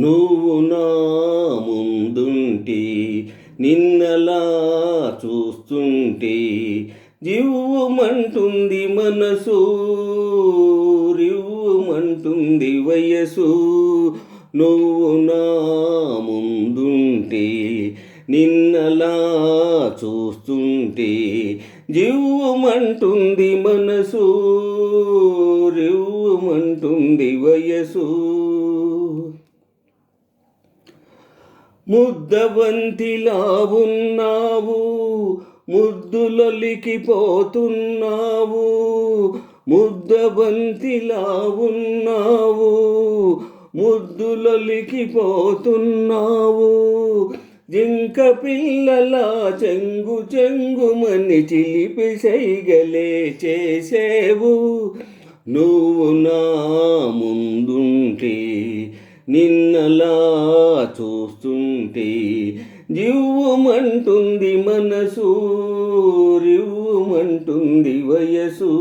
నువ్వు నా ముందుంటే నిన్నలా చూస్తుంటే జివ్వుమంటుంది మనసు, రివ్వుమంటుంది వయసు. నువ్వు నా ముందుంటే నిన్నలా చూస్తుంటే జివ్వుమంటుంది మనసు, రివ్వుమంటుంది వయసు. ముద్దబంతిలా ఉన్నావు, ముద్దులొలికిపోతున్నావు. ముద్దబంతిలా ఉన్నావు, ముద్దులొలికిపోతున్నావు. జింక పిల్లలా చెంగు చెంగుమని చిలిపి సైగలే చేసేవు. నువ్వు నా ముందుంటే నిన్నలా చూస్తుంటే జివ్వుమంటుంది మనసు, రివ్వుమంటుంది వయసు.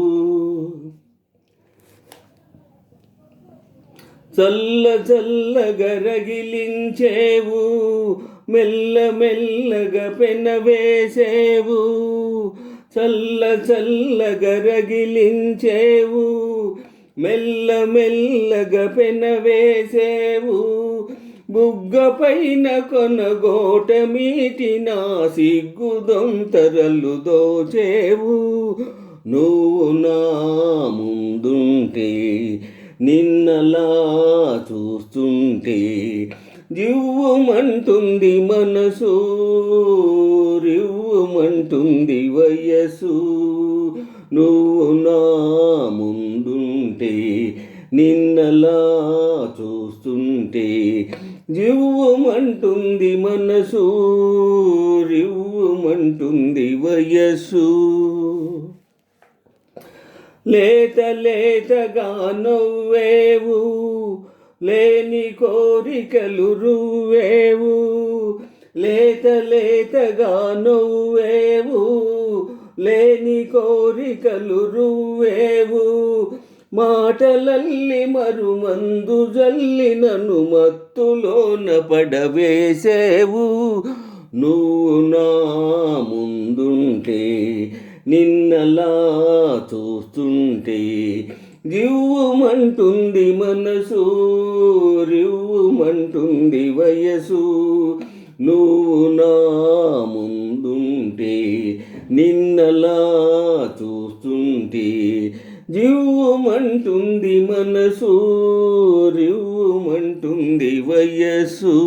చల్ల చల్లగా రగిలించేవు, మెల్ల మెల్లగా పెనవేసేవు. చల్ల చల్లగా రగిలించేవు, మెల్ల మెల్లగా పెనవేసేవు. బుగ్గ పైన కొనగోట మీటిన సిగ్గుదొంతరలు దోచేవు. నువ్వు నా ముందుంటే నిన్నలా చూస్తుంటే జివ్వుమంటుంది మనసు, రివ్వుమంటుంది వయసు. నువ్వు నా ముందుంటే నిన్నలా చూస్తుంటే జివ్వుమంటుంది మనసు, రివ్వుమంటుంది వయసు. లేత లేతగా నవ్వేవు, లేని కోరికలు రువ్వేవు. లేత లేతగా నవ్వేవు, లేని కోరికలు రువ్వేవు. మాటలల్లి మరుమందు జల్లి నన్ను మత్తులోన పడవేసేవు. నువ్వు నా ముందుంటే నిన్నలా చూస్తుంటే జివ్వుమంటుంది మనసు, రివ్వుమంటుంది వయసు. నువ్వు నా ముందుంటే నిన్నలా చూస్తుంటే జివ్వుమంటుంది మనసు, రివ్వుమంటుంది వయసు.